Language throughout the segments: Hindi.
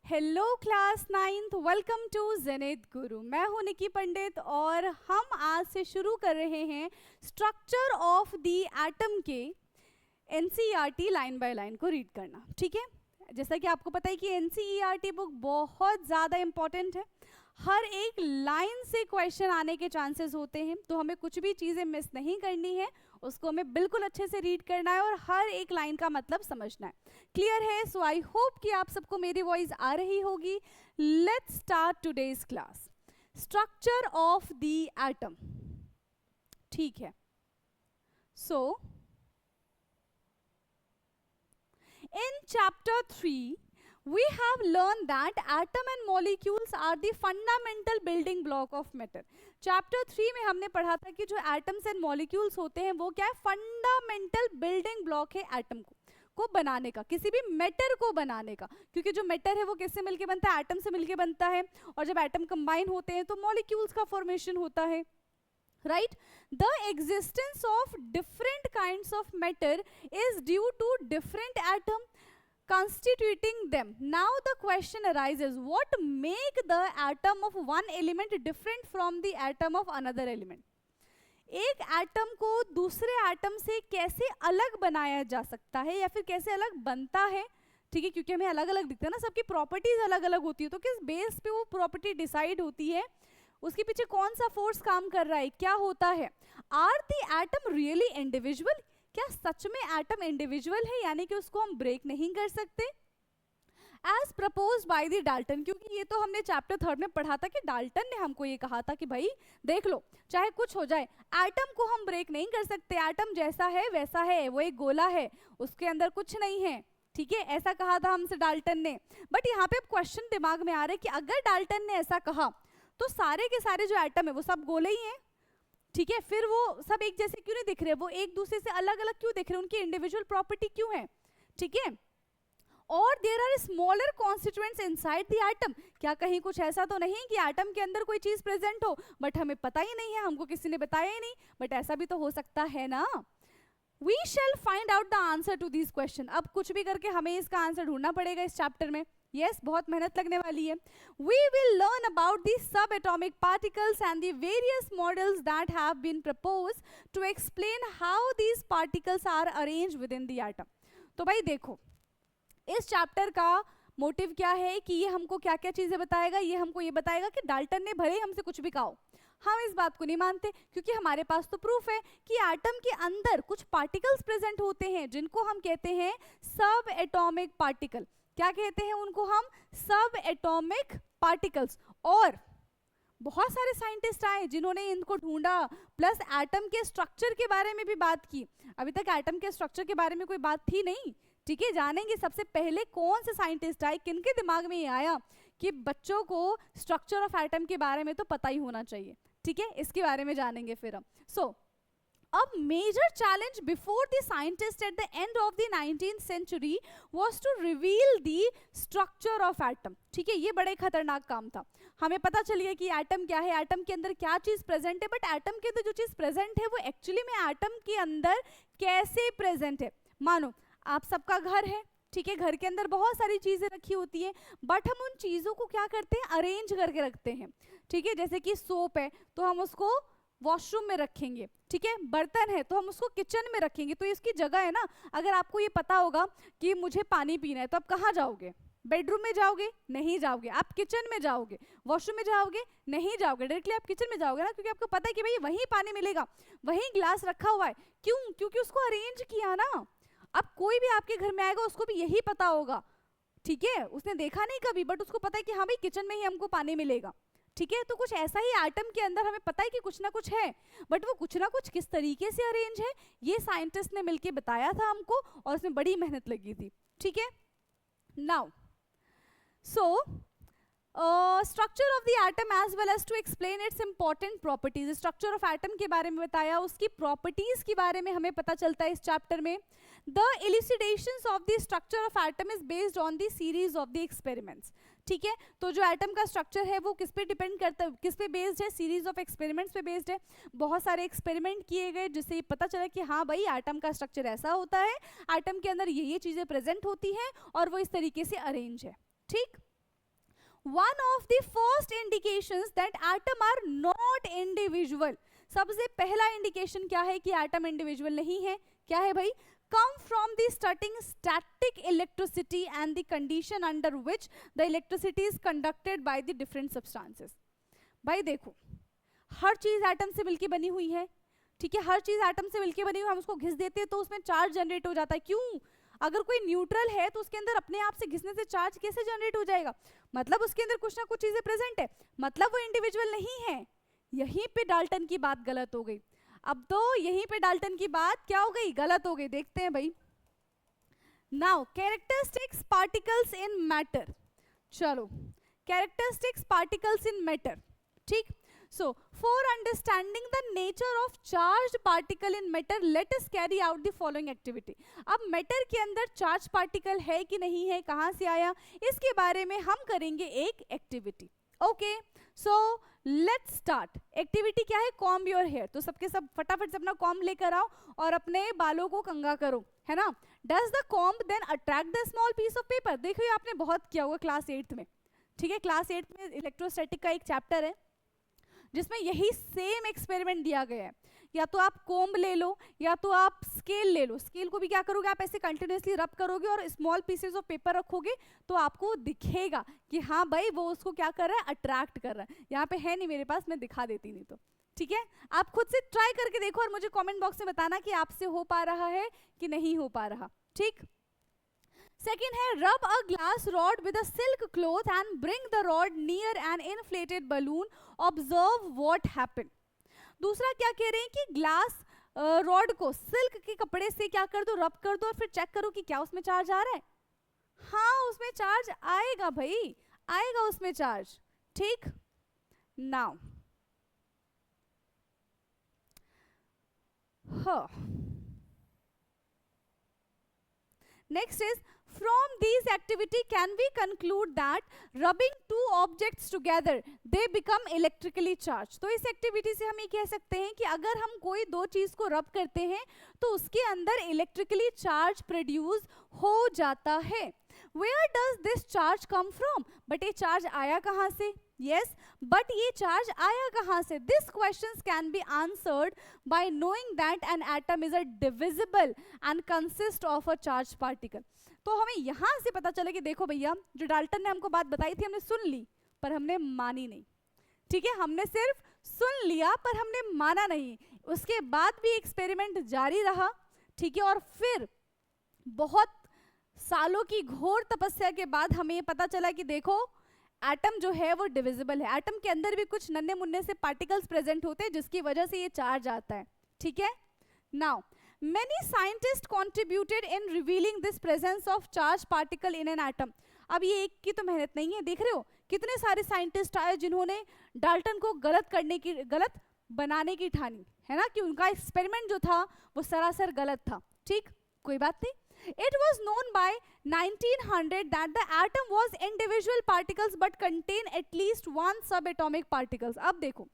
Hello class 9th, welcome to Zenith Guru. मैं हूं निकी पंडित और हम आज से शुरू कर रहे हैं स्ट्रक्चर ऑफ द एटम के एनसीईआरटी लाइन बाय लाइन को रीड करना। ठीक है, जैसा कि आपको पता है कि एनसीईआरटी बुक बहुत ज़्यादा इंपॉर्टेंट है। हर एक लाइन से क्वेश्चन आने के चांसेस होते हैं, तो हमें कुछ भी चीज़ें मिस नहीं करनी है, उसको हमें बिल्कुल अच्छे से रीड करना है और हर एक लाइन का मतलब समझना है। क्लियर है? सो आई होप कि आप सबको मेरी वॉइस आ रही होगी। Let's start today's class. Structure of the atom. ठीक है, सो in chapter 3 we have learned that atom and molecules are the fundamental building block of matter. chapter 3 में हमने पढ़ा था कि जो atoms and molecules होते हैं वो क्या है, fundamental building block है एटम को बनाने का, किसी भी मैटर को बनाने का। क्योंकि जो मैटर है वो किससे मिलके बनता है, एटम से मिलके बनता है, और जब एटम कंबाइन होते हैं तो मॉलिक्यूल्स का फॉर्मेशन होता है। Right? The existence of different kinds of matter is due to different atom constituting them. Now the question arises, what make the atom of one element different from the atom of another element? एक एटम को दूसरे एटम से कैसे अलग बनाया जा सकता है या फिर कैसे अलग बनता है? ठीक है, क्योंकि हमें अलग अलग दिखता है ना, सबकी प्रॉपर्टीज अलग अलग होती है, तो किस बेस पे वो प्रॉपर्टी डिसाइड होती है, उसके पीछे कौन सा फोर्स काम कर रहा है, क्या होता है? Are the atom really individual? क्या सच में एटम इंडिविजुअल है, यानी कि उसको हम ब्रेक नहीं कर सकते? As propose by the Dalton, क्योंकि ये तो हमने चैप्टर 3 में पढ़ा था कि डाल्टन ने हमको ये कहा था कि भाई देख लो, चाहे कुछ हो जाए एटम को हम ब्रेक नहीं कर सकते, एटम जैसा है वैसा है, वो एक गोला है, उसके अंदर कुछ नहीं है। ठीक है, ऐसा कहा था हमसे डाल्टन ने। बट यहाँ पे अब क्वेश्चन दिमाग में आ रहा है कि अगर डाल्टन ने ऐसा कहा तो सारे के सारे जो एटम है वो सब गोले ही हैं। ठीक है, फिर वो सब एक जैसे क्यों नहीं दिख रहे, वो एक दूसरे से अलग अलग क्यों दिख रहे, उनकी इंडिविजुअल प्रॉपर्टी क्यों है? ठीक है, और there are smaller constituents inside the atom. क्या कहीं कुछ ऐसा तो नहीं कि एटम के अंदर कोई चीज प्रेजेंट हो बट हमें पता ही नहीं है, हमको किसी ने बताया ही नहीं, बट ऐसा भी तो हो सकता है ना। We shall find out the answer to these question. अब कुछ भी करके हमें इसका आंसर ढूंढना पड़ेगा इस चैप्टर में। Yes, बहुत मेहनत लगने वाली है। We will learn about the subatomic particles and the various models that have been proposed to explain how these particles are arranged within the atom. तो भाई देखो, इस चैप्टर का मोटिव क्या है कि ये हमको क्या क्या चीजें बताएगा। ये हमको ये बताएगा कि डाल्टन ने भले ही हमसे कुछ भी कहा, हम इस बात को नहीं मानते, क्योंकि हमारे पास तो प्रूफ है कि एटम के अंदर कुछ पार्टिकल्स प्रेजेंट होते हैं जिनको हम कहते हैं सब एटॉमिक पार्टिकल। क्या कहते हैं उनको हम? सब एटॉमिक पार्टिकल्स। और बहुत सारे साइंटिस्ट आए जिन्होंने इनको ढूंढा, प्लस एटम के स्ट्रक्चर के बारे में भी बात की। अभी तक एटम के स्ट्रक्चर के बारे में कोई बात थी नहीं। ठीक है, जानेंगे सबसे पहले कौन से साइंटिस्ट आए, किनके दिमाग में ये आया कि बच्चों को स्ट्रक्चर ऑफ एटम के बारे में तो पता ही होना चाहिए। ठीक है, इसके बारे में जानेंगे फिर हम। सो A major challenge before the scientists at the end of the 19th century was to reveal the structure of atom. ठीक है, ये बड़े खतरनाक काम था। हमें पता चल गया कि एटम क्या है, एटम के अंदर क्या चीज प्रेजेंट है, बट एटम के अंदर जो चीज प्रेजेंट है वो एक्चुअली में एटम के अंदर कैसे प्रेजेंट है। मानो आप सबका घर है, ठीक है, घर के अंदर बहुत सारी चीजें रखी होती है, बट हम उन चीजों को क्या करते हैं, अरेंज करके रखते हैं। ठीक है, जैसे कि सोप है तो हम उसको वॉशरूम में रखेंगे, ठीक है, बर्तन है तो हम उसको किचन में रखेंगे, तो इसकी जगह है ना। अगर आपको ये पता होगा कि मुझे पानी पीना है तो आप कहाँ जाओगे? बेडरूम में जाओगे? नहीं जाओगे। आप किचन में जाओगे? वॉशरूम में जाओगे? नहीं जाओगे। डायरेक्टली आप किचन में जाओगे ना, क्योंकि आपको पता है कि भाई वहीं पानी मिलेगा, वहीं ग्लास रखा हुआ है। क्यों? क्योंकि उसको अरेंज किया ना। अब कोई भी आपके घर में आएगा उसको भी यही पता होगा, ठीक है, उसने देखा नहीं कभी, बट उसको पता है कि हाँ भाई किचन में ही हमको पानी मिलेगा। ठीक है, तो कुछ ऐसा ही एटम के अंदर हमें पता है कि कुछ ना कुछ है, बट वो कुछ ना कुछ किस तरीके से अरेंज है ये साइंटिस्ट ने मिलके बताया था हमको, और उसमें बड़ी मेहनत लगी थी। ठीक है, now so structure of the atom as well as to explain its important properties. Structure of atom के बारे में बताया, उसकी प्रॉपर्टीज के बारे में हमें पता चलता है इस चैप्टर में। The elucidations of the structure of atom is based on the series of the experiments. ठीक है, तो जो एटम का स्ट्रक्चर है वो किस पे डिपेंड करता है, किस पे बेस्ड है? सीरीज ऑफ एक्सपेरिमेंट्स पे बेस्ड है। बहुत सारे एक्सपेरिमेंट किए गए जिससे ये पता चला कि हाँ भाई एटम का स्ट्रक्चर ऐसा होता है, एटम के अंदर ये चीजें प्रेजेंट होती हैं और वो इस तरीके से अरेंज है। ठीक, one of the first indications that atom are not individual, सबसे पहला इंडिकेशन क्या है कि एटम इंडिविजुअल नहीं है, क्या है भाई, come from the starting static electricity and the condition under which the electricity is conducted by the different substances. भाई देखो, हर चीज एटम से मिलके बनी हुई है, ठीक है, हर चीज एटम से मिलके बनी हुई, हम उसको घिस देते हैं तो उसमें चार्ज जनरेट हो जाता है, क्यों? अगर कोई न्यूट्रल है तो उसके अंदर अपने आप से घिसने से चार्ज कैसे जनरेट हो जाएगा? मतलब उसके अंदर कुछ ना कुछ चीजें प्रेजेंट है, मतलब वो इंडिविजुअल नहीं है। यहीं पे डाल्टन की बात गलत हो गई। अब तो यहीं पे डाल्टन की बात क्या हो गई, गलत हो गई। देखते हैं भाई। Now characteristics particles in matter, चलो कैरेक्टरिस्टिक्स पार्टिकल्स इन मैटर, ठीक। So for understanding the nature of charged particle in matter let us carry out the following activity. अब मैटर के अंदर चार्ज पार्टिकल है कि नहीं है, कहां से आया, इसके बारे में हम करेंगे एक activity. Okay, so let's start. Activity क्या है, कॉम्ब योर हेयर। तो सबके सब फटाफट से अपना कॉम्ब लेकर आओ और अपने बालों को कंघा करो, है ना। Does the comb then attract the small piece of paper. देखो ये आपने बहुत किया होगा क्लास 8th में, ठीक है। क्लास 8th में इलेक्ट्रोस्टैटिक का एक चैप्टर है जिसमें यही सेम एक्सपेरिमेंट दिया गया है। या तो आप कोम्ब ले लो या तो आप स्केल ले लो। स्केल को भी क्या करोगे, आप ऐसे कंटिन्यूसली रब करोगे और स्मॉल पीसेस ऑफ पेपर रखोगे तो आपको दिखेगा कि हाँ भाई वो उसको क्या कर रहा है, अट्रैक्ट कर रहा है। यहाँ पे है नहीं मेरे पास, मैं दिखा देती नहीं तो, ठीक है। आप खुद से ट्राई करके देखो और मुझे कमेंट बॉक्स में बताना कि आपसे हो पा रहा है कि नहीं हो पा रहा, ठीक। सेकेंड है rub a glass rod with a silk cloth and bring the rod near an inflated balloon, observe what happened. दूसरा क्या कह रहे हैं कि ग्लास रॉड को सिल्क के कपड़े से क्या कर दो, रब कर दो और फिर चेक करो कि क्या उसमें चार्ज आ रहा है। हाँ उसमें चार्ज आएगा भाई, आएगा उसमें चार्ज, ठीक। Now next is from these activity can we conclude that rubbing two objects together they become electrically charged। तो इस एक्टिविटी से हम ये कह सकते हैं कि अगर हम कोई दो चीज को रब करते हैं तो उसके अंदर इलेक्ट्रिकली चार्ज प्रोड्यूस हो जाता है। Where does this charge come from? But ये चार्ज आया कहाँ से? Yes, but ये चार्ज आया कहाँ से? This questions can be answered by knowing that an atom is a divisible and consists of a charged particle। तो हमें यहाँ से पता चला कि देखो भैया जो डाल्टन ने हमको बात बताई थी हमने सुन ली पर हमने मानी नहीं, ठीक है। हमने सिर्फ सुन लिया पर हमने माना नहीं। उसके बाद भी एक्सपेरिमेंट जारी रहा, ठीक है। और फिर बहुत सालों की घोर तपस्या के बाद हमें ये पता चला कि देखो एटम जो है वो डिविजिबल है। एटम के अंदर भी कुछ नन्हे मुन्ने से पार्टिकल्स प्रेजेंट होते हैं जिसकी वजह से ये चार्ज आता है, ठीक है। Now many scientists contributed in revealing this presence of charged particle in an atom। अब ये एक की तो मेहनत नहीं है, देख रहे हो कितने सारे साइंटिस्ट आए जिन्होंने डाल्टन को गलत बनाने की ठानी, है ना, कि उनका एक्सपेरिमेंट जो था वो सरासर गलत था, ठीक। कोई बात नहीं। It was known by 1900 that the atom was individual particles but contain at least one subatomic particles। अब देखो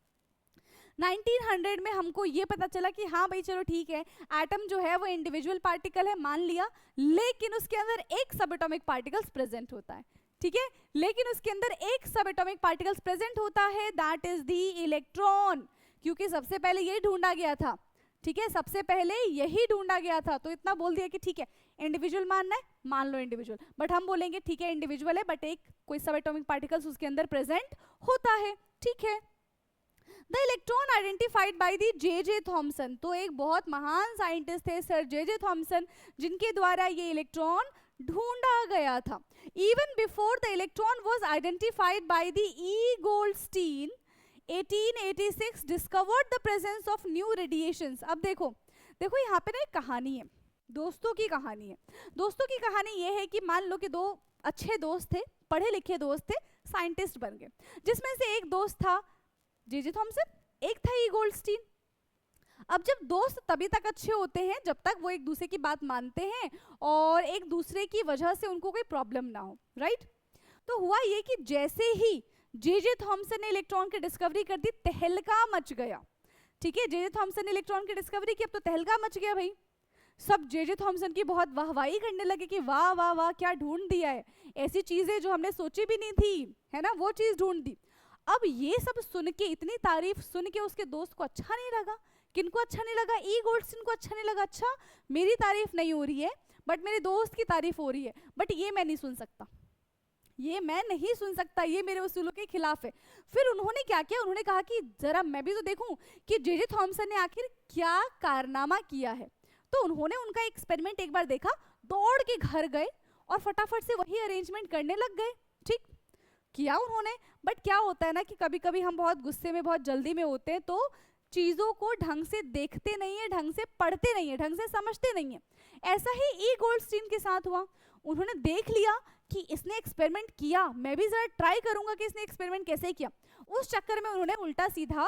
1900 में हमको ये पता चला कि हाँ भाई चलो ठीक है एटम जो है वो इंडिविजुअल पार्टिकल है, मान लिया, लेकिन उसके अंदर एक सब एटॉमिक पार्टिकल्स प्रेजेंट होता है, ठीक है। लेकिन उसके अंदर एक सब एटॉमिक पार्टिकल्स प्रेजेंट होता है, दैट इज द इलेक्ट्रॉन, क्योंकि सबसे पहले यही ढूंढा गया था, ठीक है। सबसे पहले यही ढूंढा गया था तो इतना बोल दिया कि ठीक है इंडिविजुअल मानना है, मान लो इंडिविजुअल, बट हम बोलेंगे ठीक है इंडिविजुअल है बट एक कोई सब एटॉमिक पार्टिकल्स उसके अंदर प्रेजेंट होता है, ठीक है। The electron identified by the J Thomson. तो एक बहुत महान साइंटिस्ट थे सर जे थॉमसन जिनके द्वारा ये इलेक्ट्रॉन ढूंढा गया था। Even before the electron was identified by the E Goldstein 1886 discovered the presence of new radiations. अब देखो यहाँ पे ना एक कहानी है, दोस्तों की कहानी है। दोस्तों की कहानी ये है कि मान लो कि दो अच्छे दोस्त थे, पढ़े लिखे दोस्त थे, साइंटिस्ट बन गए। जिसमें से एक दोस्त था जे थॉमसन, एक था ई गोल्डस्टीन। अब जब दोस्त तभी तक अच्छे होते हैं जब तक वो एक दूसरे की बात मानते हैं और एक दूसरे की वजह से उनको कोई प्रॉब्लम ना हो, राइट। तो हुआ ये कि जैसे ही जे थॉमसन ने इलेक्ट्रॉन की डिस्कवरी कर दी तहलका मच गया, ठीक है। जे थॉमसन ने इलेक्ट्रॉन की डिस्कवरी की, अब तो तहलका मच गया भाई। सब जे थॉमसन की बहुत वाहवाही करने लगे कि वाह वाह वाह क्या ढूंढ दिया है, ऐसी चीजें जो हमने सोची भी नहीं थी, है ना, वो चीज ढूंढ दी। अब ये सब सुन के, इतनी तारीफ सुन के उसके दोस्त को अच्छा नहीं लगा। किनको अच्छा नहीं लगा? ई गोल्डस्टीन को अच्छा नहीं लगा। अच्छा, मेरी तारीफ नहीं हो रही है बट मेरे दोस्त की तारीफ हो रही है, बट ये मैं नहीं सुन सकता, ये मैं नहीं सुन सकता, ये मेरे उसूलों के खिलाफ है। फिर उन्होंने क्या किया, उन्होंने कहा कि जरा मैं भी तो देखूं कि जे थॉमसन ने आखिर क्या कारनामा किया है। तो उन्होंने उनका एक्सपेरिमेंट एक बार देखा, दौड़ के घर गए और फटाफट से वही अरेंजमेंट करने लग गए। ठीक किया उन्होंने, बट क्या होता है ना कि कभी कभी हम बहुत गुस्से में, बहुत जल्दी में होते हैं, तो चीजों को ढंग से देखते नहीं है, ढंग से पढ़ते नहीं है, ढंग से समझते नहीं है। ऐसा ही ई गोल्डस्टीन के साथ हुआ। उन्होंने देख लिया कि इसने एक्सपेरिमेंट किया, मैं भी जरा ट्राई करूंगा कि इसने एक्सपेरिमेंट कैसे किया। उस चक्कर में उन्होंने उल्टा सीधा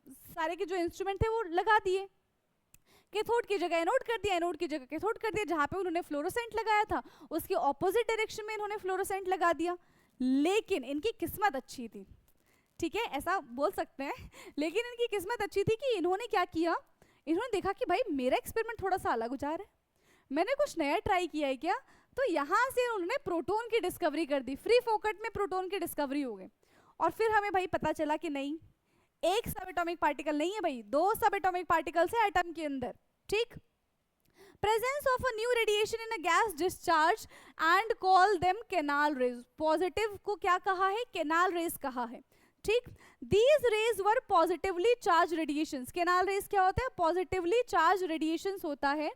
सारे के जो इंस्ट्रूमेंट थे वो लगा दिए, कैथोड की जगह एनोड कर दिया, एनोड की जगह कैथोड कर दिया। जहां पे उन्होंने फ्लोरोसेंट लगाया था उसके ऑपोजिट डायरेक्शन में इन्होंने फ्लोरोसेंट लगा दिया। लेकिन इनकी किस्मत अच्छी थी, ठीक है, ऐसा बोल सकते हैं, लेकिन इनकी किस्मत अच्छी थी कि इन्होंने क्या किया, इन्होंने देखा कि भाई मेरा एक्सपेरिमेंट थोड़ा सा अलग जा रहा है, मैंने कुछ नया ट्राई किया है क्या। तो यहाँ से उन्होंने प्रोटॉन की डिस्कवरी कर दी, फ्री फोकट में प्रोटॉन की डिस्कवरी हो गई। और फिर हमें भाई पता चला कि नहीं, एक सब एटॉमिक पार्टिकल नहीं है भाई, दो सब एटॉमिक पार्टिकल्स है एटम के अंदर। ठीक, presence of a new radiation in a gas discharge and call them canal rays। Positive को क्या कहा है, कैनाल रेज कहा है। ठीक, these rays were positively charged radiations। Canal raise क्या होता है, पॉजिटिवली चार्ज रेडिएशंस होता है,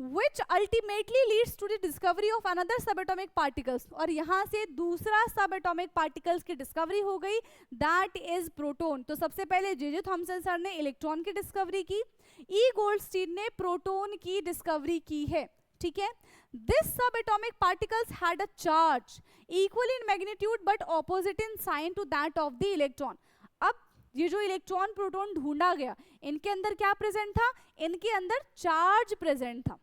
which ultimately leads to the discovery of another subatomic particles। और यहाँ से दूसरा subatomic particles की डिस्कवरी हो गई, that is proton। तो सबसे पहले जे थॉमसन सर ने इलेक्ट्रॉन की डिस्कवरी की, ई गोल्डस्टीन ने प्रोटॉन की डिस्कवरी की है। ठीक है, this subatomic particles had a charge equal in magnitude but opposite in sign to that of the electron. अब ये जो इलेक्ट्रॉन प्रोटॉन ढूंढा गया, इनके अंदर क्या प्रेजेंट था, इनके अंदर चार्ज प्रेजेंट था।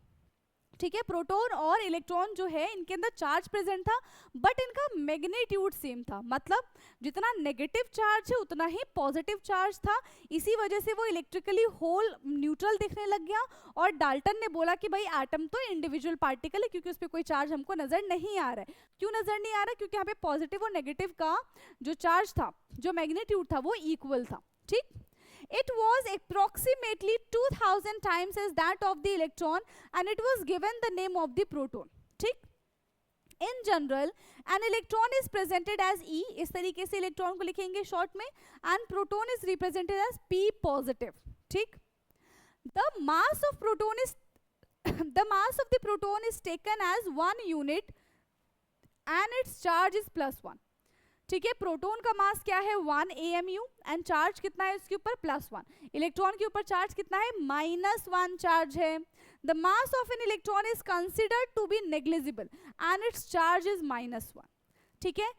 ठीक है, प्रोटॉन और इलेक्ट्रॉन जो है इनके अंदर चार्ज प्रेजेंट था, बट इनका मैग्नीट्यूड सेम था। मतलब जितना नेगेटिव चार्ज है उतना ही पॉजिटिव चार्ज था। इसी वजह से वो इलेक्ट्रिकली होल न्यूट्रल दिखने लग गया। और डाल्टन ने बोला कि भाई एटम तो इंडिविजुअल पार्टिकल है, क्योंकि उस पर कोई चार्ज हमको नजर नहीं आ रहा है। क्यों नजर नहीं आ रहा, क्योंकि यहाँ पे पॉजिटिव और नेगेटिव का जो चार्ज था, जो मैग्नीट्यूड था, वो इक्वल था। ठीक, it was approximately 2000 times as that of the electron and it was given the name of the proton। ठीक, in general an electron is presented as E, इस तरीके से इलेक्ट्रॉन को लिखेंगे शॉर्ट में, and proton is represented as P positive। ठीक, the mass of proton is the mass of the proton is taken as 1 unit and its charge is +1। ठीक है, प्रोटॉन का मास क्या है, 1 AMU एंड चार्ज कितना है उसके ऊपर, +1। इलेक्ट्रॉन के ऊपर चार्ज कितना है, -1 चार्ज है। The mass of an electron is considered to be negligible and its charge is -1। ठीक है,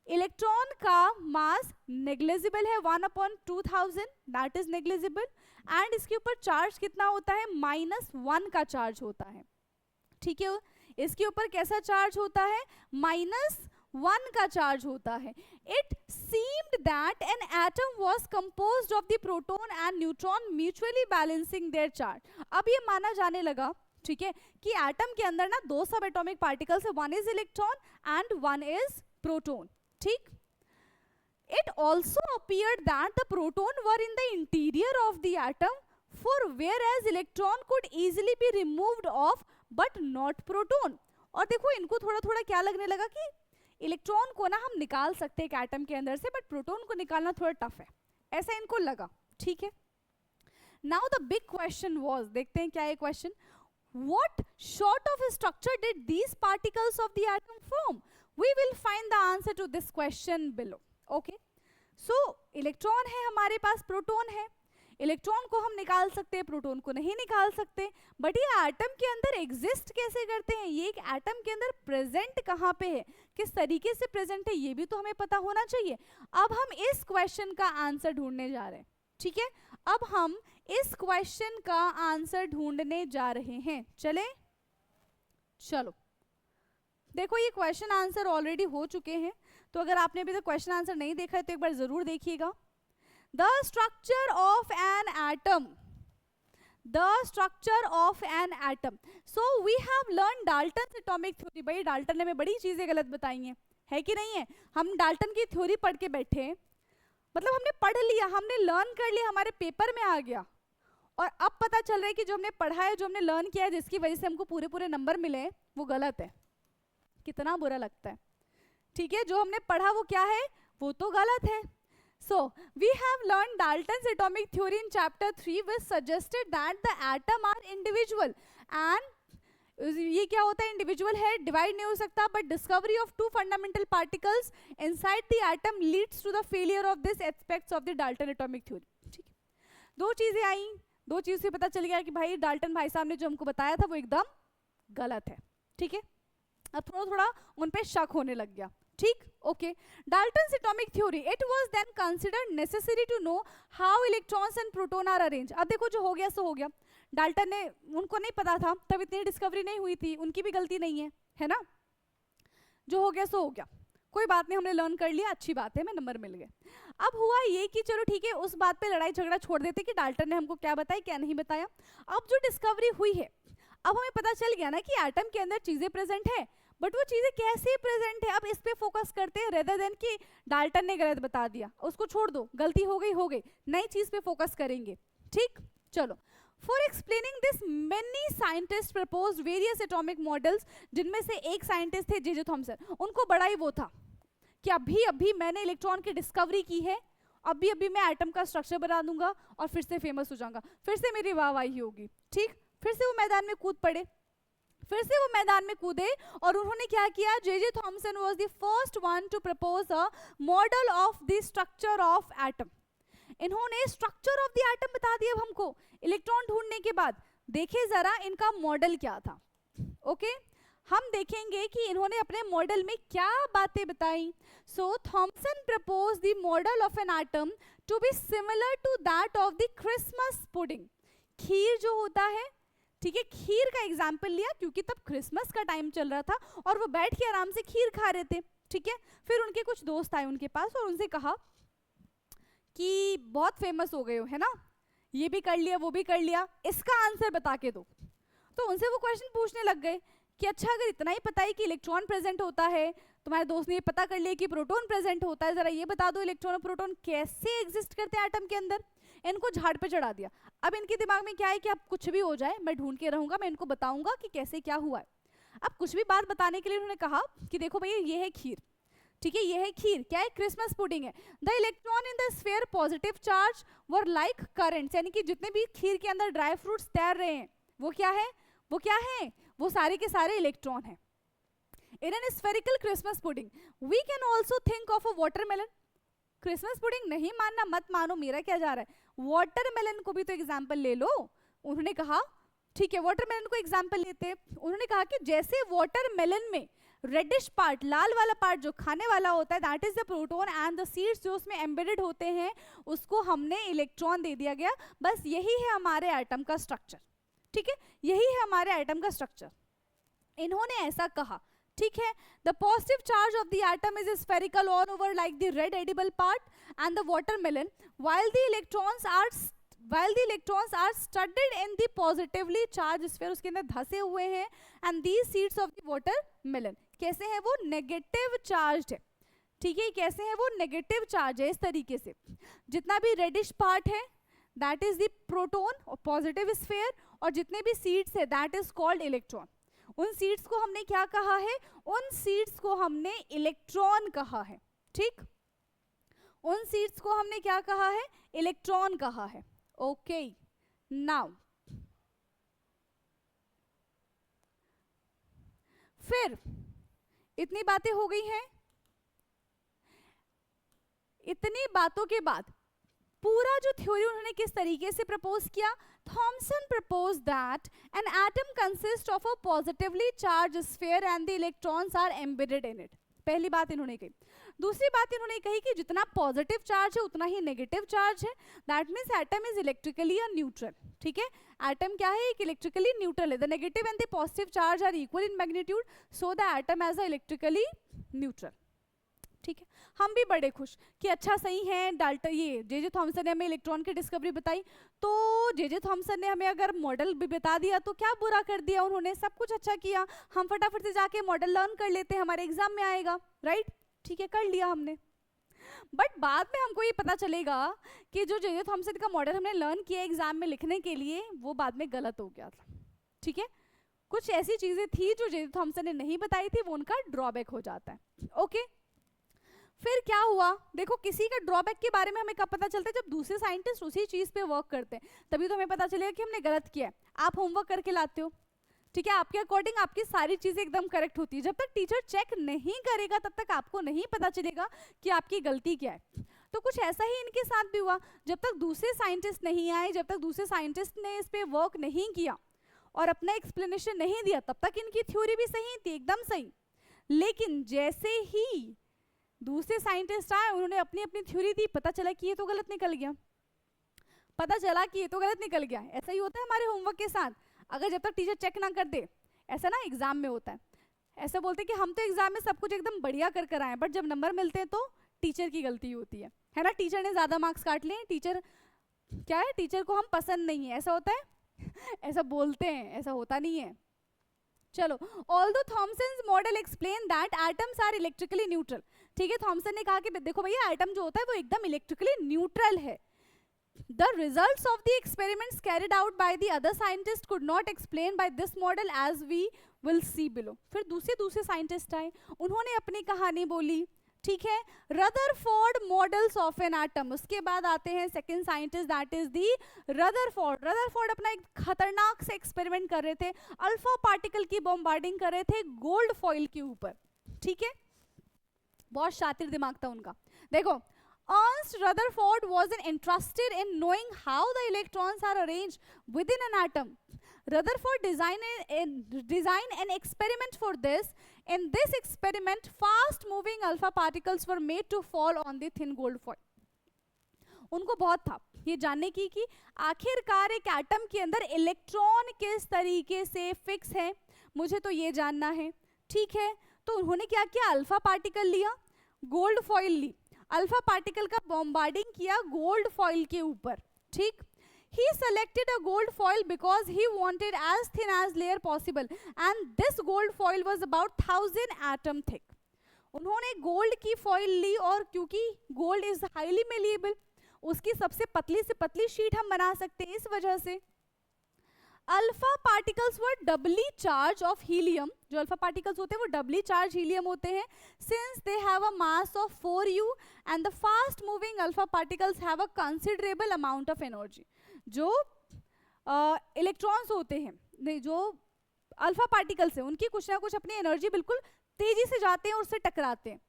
इलेक्ट्रॉन का मास नेग्लिजिबल है, 1/2000, दैट इज नेग्लिजिबल, एंड इसके ऊपर चार्ज कितना होता है, -1 का चार्ज होता है। ठीक है, इसके ऊपर कैसा चार्ज होता है, -1 का चार्ज होता है। It seemed that an atom was composed of the proton and neutron mutually balancing their charge. अब ये माना जाने लगा, ठीक है, कि एटम के अंदर ना दो सब एटॉमिक पार्टिकल्स है, 1 is electron and 1 is proton. ठीक, it also appeared that the proton were in the interior of the atom, for whereas electron could easily be removed off but not proton। और देखो इनको थोड़ा थोड़ा क्या लगने लगा कि इलेक्ट्रॉन को ना हम निकाल सकते हैं एक एटम के अंदर से, बट प्रोटॉन को निकालना थोड़ा टफ है, ऐसा इनको लगा। ठीक है, now the big question was, देखते हैं क्या है question, what sort of a structure did these particles of the atom form? We will find the answer to this question below। Okay, so electron है हमारे पास, प्रोटॉन है, इलेक्ट्रॉन को हम निकाल सकते हैं, प्रोटॉन को नहीं निकाल सकते, बट ये एटम के अंदर एग्जिस्ट कैसे करते हैं, ये एक एटम के अंदर प्रेजेंट कहाँ पे है, किस तरीके से प्रेजेंट है, ये भी तो हमें पता होना चाहिए। अब हम इस क्वेश्चन का आंसर ढूंढने जा रहे हैं। ठीक है, अब हम इस क्वेश्चन का आंसर ढूंढने जा रहे हैं। चले, चलो देखो ये क्वेश्चन आंसर ऑलरेडी हो चुके हैं, तो अगर आपने अभी तक क्वेश्चन आंसर नहीं देखा है तो एक बार जरूर देखिएगा। The structure of an atom, the structure of an atom. So we have learn Dalton atomic theory. भाई डाल्टन ने हमें बड़ी चीजें गलत बताई हैं, है कि नहीं है? हम डाल्टन की थ्योरी पढ़ के बैठे, मतलब हमने पढ़ लिया, हमने लर्न कर लिया, हमारे पेपर में आ गया, और अब पता चल रहा है कि जो हमने पढ़ा है, जो हमने लर्न किया है, जिसकी वजह से हमको पूरे पूरे नंबर मिले, वो गलत है. कितना बुरा लगता है. ठीक है, जो हमने पढ़ा वो क्या है, वो तो गलत है. So we have learned Dalton's atomic theory in chapter 3, which suggested that the atom are individual, and ये क्या होता है, इंडिविजुअल है, डिवाइड नहीं हो सकता, but discovery of two fundamental particles inside the atom leads to the failure of this aspects of the Dalton atomic theory. ठीक है, दो चीजें आई, दो चीज से पता चल गया कि भाई डाल्टन भाई साहब ने जो हमको बताया था वो एकदम गलत है. ठीक है, अब थोड़ा थोड़ा उन पे शक होने लग गया. ठीक, okay. Dalton's atomic theory, it was then considered necessary to know how electrons and proton are arrange. अब देखो, जो हो गया सो हो गया. डाल्टन ने, उनको नहीं पता था, तब इतनी डिस्कवरी नहीं हुई थी, उनकी भी गलती नहीं है ना? जो हो गया सो हो गया, कोई बात नहीं, हमने लर्न कर लिया, अच्छी बात है, हमें नंबर मिल गए. अब हुआ ये कि चलो ठीक है, उस बात पे लड़ाई झगड़ा छोड़ देते कि डाल्टन ने हमको क्या बताया क्या नहीं बताया. अब जो डिस्कवरी हुई है, अब हमें पता चल गया ना कि एटम के अंदर चीजें प्रेजेंट है, बट वो चीजें कैसे प्रेजेंट है, अब इस पे फोकस करते हैं, रेदर देन कि डाल्टन ने गलत बता दिया, उसको छोड़ दो, गलती हो गई, नई चीज पे फोकस करेंगे. ठीक, चलो. For explaining this many scientist proposed various atomic models, जिनमें से एक साइंटिस्ट थे जे थॉमसन. उनको बड़ा ही वो था कि अभी अभी मैंने इलेक्ट्रॉन की डिस्कवरी की है, अभी अभी मैं एटम का स्ट्रक्चर बना दूंगा और फिर से फेमस हो जाऊंगा, फिर से मेरी वाहवाही होगी. ठीक, फिर से वो मैदान में कूद पड़े, फिर से वो मैदान में कूदे, और उन्होंने क्या किया, J Thomson was the first one two propose a model of the structure of atom. इन्होंने स्ट्रक्चर ऑफ द एटम बता दिया हमको इलेक्ट्रॉन ढूंढने के बाद. देखे जरा इनका मॉडल क्या था. ओके, हम देखेंगे कि इन्होंने अपने मॉडल में क्या बातें बताई. So Thomson propose the model of an atom to be similar to that of the Christmas pudding. खीर जो होता है, ठीक है, खीर का एग्जाम्पल लिया क्योंकि तब क्रिसमस का टाइम चल रहा था और वो बैठ के आराम से खीर खा रहे थे. ठीक है, फिर उनके कुछ दोस्त आए उनके पास और उनसे कहा कि बहुत फेमस हो गए हो, है ना, ये भी कर लिया वो भी कर लिया, इसका आंसर बता के दो. तो उनसे वो क्वेश्चन पूछने लग गए कि अच्छा, अगर इतना ही पता है कि इलेक्ट्रॉन प्रेजेंट होता है, तुम्हारे दोस्त ने ये पता कर लिया कि प्रोटॉन प्रेजेंट होता है, जरा ये बता दो इलेक्ट्रॉन और प्रोटॉन कैसे एग्जिस्ट करते हैं एटम के अंदर. इनको झाड़ पे चढ़ा दिया. अब इनके दिमाग में क्या है कि अब कुछ भी हो जाए, मैं ढूंढ के रहूंगा, मैं इनको बताऊंगा कि कैसे क्या हुआ है. अब कुछ भी बात बताने के लिए उन्होंने कहा कि देखो भैया, ये है खीर. ठीक है, ये है खीर, क्या है, क्रिसमस पुडिंग है. The electron in the sphere positive charge were like currents, यानी कि जितने भी खीर के अंदर ड्राई फ्रूट्स तैर रहे हैं वो क्या है, वो क्या है, वो सारे के सारे इलेक्ट्रॉन है. In an spherical Christmas pudding we can also think of a watermelon. Christmas pudding नहीं मानना मत मानो, मेरा क्या जा रहा है, वाटरमेलन को भी तो एग्जाम्पल ले लो. उन्होंने कहा ठीक है, वाटरमेलन को एग्जाम्पल लेते. उन्होंने कहा कि जैसे वाटरमेलन में रेडिश पार्ट, लाल वाला पार्ट जो खाने वाला होता है, that is the proton, and the seeds जो उसमें एम्बेडेड होते हैं उसको हमने इलेक्ट्रॉन दे दिया गया. बस यही है हमारे एटम का स्ट्रक्चर. ठीक है, यही है हमारे एटम का स्ट्रक्चर. इन्होंने ऐसा कहा. ठीक है, the positive charge of the atom is spherical all over like the red edible part and the watermelon, while the electrons are studded in the positively charged sphere, उसके अंदर धसे हुए हैं, and these seeds of the watermelon कैसे हैं, वो नेगेटिव चार्ज्ड है. ठीक है, कैसे हैं वो, नेगेटिव चार्ज है. इस तरीके से जितना भी रेडिश पार्ट है दैट इज द प्रोटॉन और पॉजिटिव स्फीयर, और जितने भी सीड्स है दैट इज कॉल्ड इलेक्ट्रॉन. उन सीड्स को हमने क्या कहा है, उन सीड्स को हमने इलेक्ट्रॉन कहा है. ठीक, उन सीड्स को हमने क्या कहा है, इलेक्ट्रॉन कहा है. ओके, नाउ फिर इतनी बातें हो गई हैं. इतनी बातों के बाद पूरा जो थ्योरी उन्होंने किस तरीके से प्रपोज किया, Thomson propose that an atom consist of a positively charge sphere and the electrons are embedded in it. पहली बात इन्होंने कही. दूसरी बात इन्होंने कही कि जितना पॉजिटिव चार्ज है उतना ही नेगेटिव चार्ज है. That means atom is electrically a neutral. ठीक है, एटम क्या है, एक इलेक्ट्रिकली न्यूट्रल है. The negative and the positive charge are equal in magnitude, so the atom as a electrically neutral. ठीक है, हम भी बड़े खुश कि अच्छा सही है डाल्टन, ये जे थॉमसन ने हमें इलेक्ट्रॉन की डिस्कवरी बताई, तो जे थॉमसन ने हमें अगर मॉडल भी बता दिया तो क्या बुरा कर दिया उन्होंने, सब कुछ अच्छा किया, हम फटाफट से जाके मॉडल लर्न कर लेते हैं, हमारे एग्जाम में आएगा, राइट? ठीक है, कर लिया हमने। बट बाद में हमको ये पता चलेगा कि जो जे थॉमसन का मॉडल हमने लर्न किया एग्जाम में लिखने के लिए, वो बाद में गलत हो गया था। ठीक है, कुछ ऐसी चीजें थी जो जे थॉमसन ने नहीं बताई थी, वो उनका ड्रॉबैक हो जाता है। ओके, फिर क्या हुआ, देखो किसी का ड्रॉबैक के बारे में हमें कब पता चलता है, जब दूसरे साइंटिस्ट उसी चीज पे वर्क करते हैं, तभी तो हमें पता चलेगा कि हमने गलत किया है। आप होमवर्क करके लाते हो, ठीक है, आपके अकॉर्डिंग आपकी सारी चीजें एकदम करेक्ट होती है, जब तक टीचर चेक नहीं करेगा तब तक आपको नहीं पता चलेगा कि आपकी गलती क्या है। तो कुछ ऐसा ही इनके साथ भी हुआ, जब तक दूसरे साइंटिस्ट नहीं आए, जब तक दूसरे साइंटिस्ट ने इस पे वर्क नहीं किया और अपना एक्सप्लेनेशन नहीं दिया, तब तक इनकी थ्योरी भी सही थी, एकदम सही। लेकिन जैसे ही दूसरे साइंटिस्ट आए, उन्होंने अपनी अपनी थ्योरी दी, पता चला कि ये तो गलत निकल गया, पता चला कि ये तो गलत निकल गया। ऐसा ही होता है हमारे होमवर्क के साथ, अगर जब तक टीचर चेक ना कर दे, ऐसा ना एग्जाम में होता है, ऐसा बोलते हैं कि हम तो एग्जाम में सब कुछ एकदम बढ़िया कर आए, बट जब नंबर मिलते हैं तो टीचर की गलती होती है ना, टीचर ने ज्यादा मार्क्स काट लिए, टीचर क्या है, टीचर को हम पसंद नहीं है, ऐसा होता है ऐसा बोलते हैं, ऐसा होता नहीं है। चलो, although Thomson's model explain that atoms are electrically neutral, ठीक है, थॉमसन ने कहा कि देखो भैया एटम जो होता है वो एकदम इलेक्ट्रिकली न्यूट्रल है। The results of the experiments carried out by the other scientists could not explain by this model as we will see below. फिर दूसरे साइंटिस्ट आए, उन्होंने अपनी कहानी बोली, ठीक है, Rutherford models of an atom. उसके बाद आते हैं second scientist, that is the Rutherford. Rutherford अपना एक खतरनाक से एक्सपेरिमेंट कर रहे थे, अल्फा पार्टिकल की बॉम्बार्डिंग कर रहे थे गोल्ड फॉइल के ऊपर, ठीक है, बहुत शातिर दिमाग था उनका। देखो, Ernst Rutherford was interested in knowing how the electrons are arranged within an atom. Rutherford designed an experiment for this. In this experiment, fast-moving alpha particles were made to fall on the thin gold foil. उनको बहुत था ये जानने की कि आखिरकार एक एटम के अंदर इलेक्ट्रॉन किस तरीके से फिक्स है, मुझे तो ये जानना है, ठीक है। तो उन्होंने क्या किया, अल्फा पार्टिकल लिया, गोल्ड फॉइल ली, अल्फा पार्टिकल का बॉम्बार्डिंग किया गोल्ड फॉइल के ऊपर, ठीक। He selected a gold foil because he wanted as thin as layer possible and this gold foil was about 1000 atom thick. उन्होंने गोल्ड की फॉइल ली और क्योंकि गोल्ड इज हाईली मेलिएबल, उसकी सबसे पतली से पतली शीट हम बना सकते हैं, इस वजह से alpha particles were doubly charge of helium, जो अल्फा पार्टिकल्स होते हैं वो डबली चार्ज हीलियम होते हैं, since they have a mass of 4u and the fast moving alpha particles have a considerable amount of energy. जो इलेक्ट्रॉन्स होते हैं, जो अल्फा पार्टिकल्स हैं, उनकी कुछ ना कुछ अपनी एनर्जी बिल्कुल तेजी से जाते हैं और उससे टकराते हैं।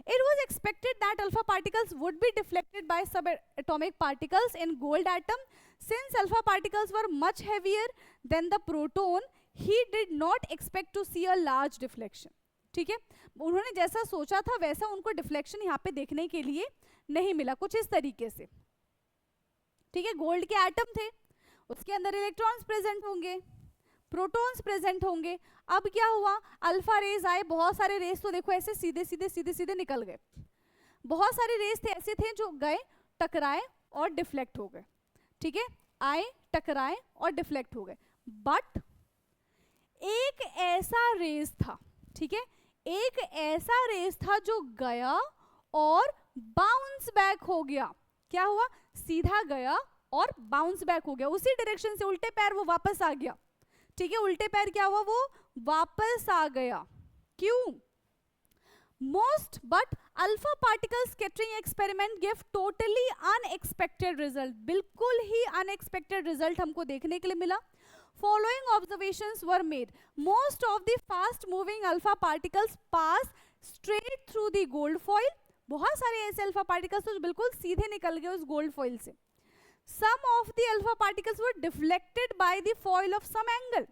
It was expected that alpha particles would be deflected by subatomic particles in gold atom. Since alpha particles were much heavier than the proton, he did not expect to see a large deflection. ठीक है, उन्होंने जैसा सोचा था वैसा उनको डिफ्लेक्शन यहाँ पे देखने के लिए नहीं मिला, कुछ इस तरीके से, ठीक है। गोल्ड के एटम थे, उसके अंदर इलेक्ट्रॉन्स प्रेजेंट होंगे, प्रोटॉन्स प्रेजेंट होंगे। अब क्या हुआ, अल्फा रेज आए, बहुत सारे रेज तो देखो ऐसे सीधे सीधे सीधे सीधे निकल गए, बहुत सारे रेज थे ऐसे थे जो गए, टकराए और डिफ्लेक्ट हो गए, ठीक है, आए टकराए और डिफ्लेक्ट हो गए। बट एक ऐसा रेज था, ठीक है, एक ऐसा रेज था जो गया और बाउंस बैक हो गया। क्या हुआ, सीधा गया और बाउंस बैक हो गया, उसी डायरेक्शन से उल्टे पैर वो वापस आ गया, ठीक है, उल्टे पैर क्या हुआ, वो वापस आ गया। क्यों? Most but alpha particle scattering experiment give totally unexpected result, बिल्कुल ही अनएक्सपेक्टेड रिजल्ट हमको देखने के लिए मिला। Following observations were made, most of the fast moving alpha particles pass straight through the gold foil, बहुत सारे ऐसे अल्फा पार्टिकल्स तो बिल्कुल सीधे निकल गए उस गोल्ड फॉइल से। Some of the alpha particles were deflected by the foil of some angle.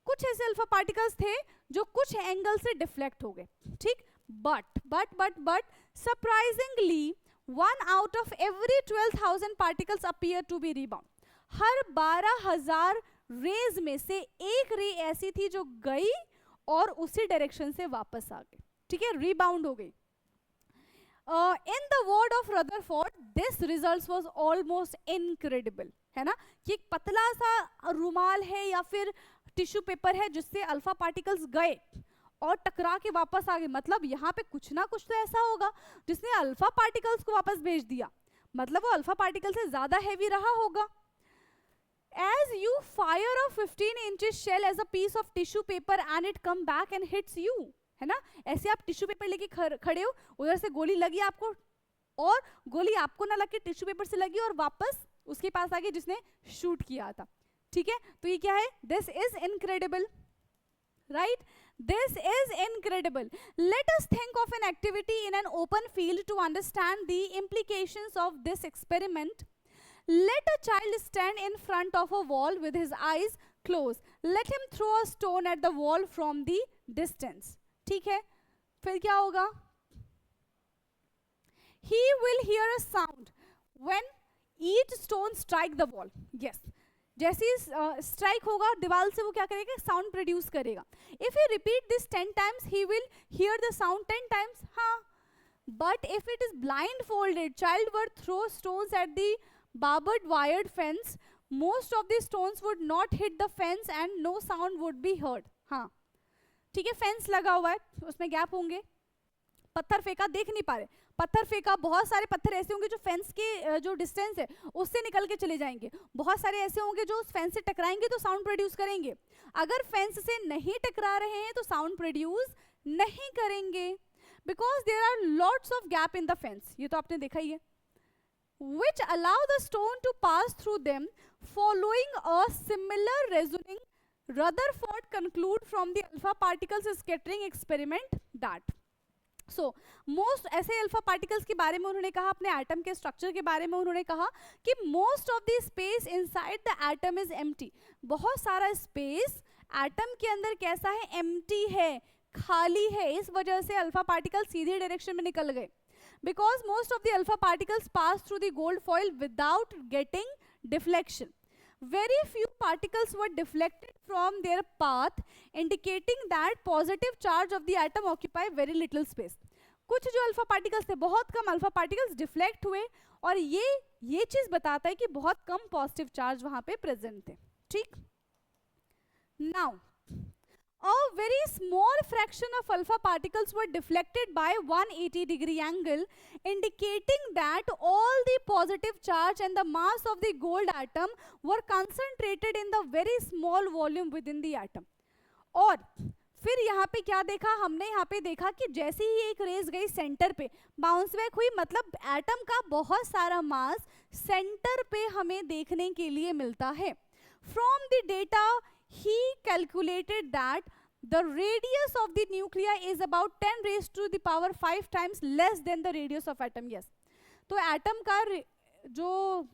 कुछ ऐसे अल्फा पार्टिकल्स थे जो कुछ एंगल से डिफ्लेक्ट हो गए, ठीक। But surprisingly 1 out of every 12,000 particles appear to be rebound. हर 12,000 रेज में से एक रे ऐसी थी जो गई और उसी डायरेक्शन से वापस आ गई, ठीक है, रिबाउंड हो गई। In the word of Rutherford this result was almost incredible, है ना, कि एक पतला सा रुमाल है या फिर टिश्यू पेपर है जिससे अल्फा पार्टिकल्स गए और टकरा के वापस आ गए, मतलब यहाँ पे कुछ ना कुछ तो ऐसा होगा जिसने अल्फा पार्टिकल्स को वापस भेज दिया, मतलब वो अल्फा पार्टिकल से ज्यादा हैवी रहा होगा. As you fire a 15 inches shell as a piece of tissue paper and it come back and hits you, है ना, ऐसे आप टिश्यू पेपर लेके खड़े हो, उधर से गोली लगी आपको और गोली आपको ना लग के टिश्यू पेपर से लगी और वापस उसके पास आ गई जिसने शूट किया था. ठीक है, तो ये क्या है, this is incredible, right, this is incredible. Let us think of an activity in an open field to understand the implications of this experiment. Let a child stand in front of a wall with his eyes closed. Let him throw a stone at the wall from the distance. ठीक है, फिर क्या होगा, he will hear a sound when each stone strike the wall. Yes, जैसे स्ट्राइक होगा दीवार से वो क्या करेगा, साउंड प्रोड्यूस करेगा. If you repeat this 10 times he will hear the sound 10 times. हाँ, but if it is blindfolded, child would throw stones at the barbed wired fence. Most of the stones would not hit the fence and no sound would be heard. हाँ, ठीक है, फेंस लगा हुआ है, उसमें गैप होंगे, पत्थर फेंका, देख नहीं पा रहे, पत्थर फेंका, बहुत सारे पत्थर ऐसे होंगे जो फेंस के जो डिस्टेंस है उससे निकल के चले जाएंगे, बहुत सारे ऐसे होंगे जो उस फेंस से टकराएंगे तो साउंड प्रोड्यूस करेंगे. अगर फेंस से नहीं टकरा रहे हैं तो साउंड प्रोड्यूस नहीं करेंगे, because there are lots of gap in the fence, ये तो आपने देखा ही है, which allow the stone to pass through them. Following a similar reasoning, Rutherford conclude from the alpha particles scattering experiment that most ऐसे अल्फा पार्टिकल्स के बारे में उन्होंने कहा, अपने एटम के स्ट्रक्चर के बारे में उन्होंने कहा कि most of the space inside the atom is empty. बहुत सारा स्पेस एटम के अंदर कैसा है, एम्प्टी है, खाली है, इस वजह से अल्फा पार्टिकल सीधे डायरेक्शन में निकल गए. Because most of the alpha particles pass through the gold foil without getting deflection. Very few particles were deflected from their path, indicating that positive charge of the atom occupy very little space. कुछ जो अल्फा पार्टिकल्स थे, बहुत कम अल्फा पार्टिकल्स डिफ्लेक्ट हुए और ये चीज बताता है कि बहुत कम पॉजिटिव चार्ज वहां पे प्रेजेंट थे. ठीक, now a very small fraction of alpha particles were deflected by 180-degree angle, indicating that all the positive charge and the mass of the gold atom were concentrated in the very small volume within the atom. और फिर यहाँ पे क्या देखा हमने, यहाँ पे देखा कि जैसे ही एक रेज गई सेंटर पे बाउंस बैक हुई, मतलब एटम का बहुत सारा मास सेंटर पे हमें देखने के लिए मिलता है. From the data he calculated that the radius of the nuclei is about 10 raised to the power 5 times less than the radius of atom. Yes, तो एटम का जो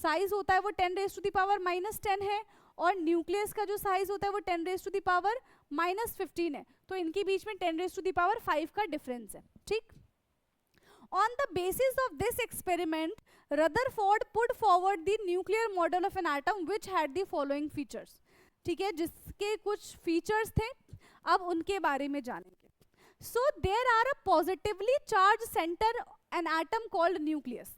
साइज होता है वो 10 raised to the power -10 है और न्यूक्लियस का जो साइज होता है वो 10 raised to the power -15 है, तो इनके बीच में 10 raised to the power 5 का डिफरेंस है. ठीक, on the basis of this experiment, Rutherford put forward the nuclear model of an atom which had the following features. ठीक है, जिसके कुछ फीचर्स थे, अब उनके बारे में जानेंगे. So there are a positively charge center an atom called nucleus.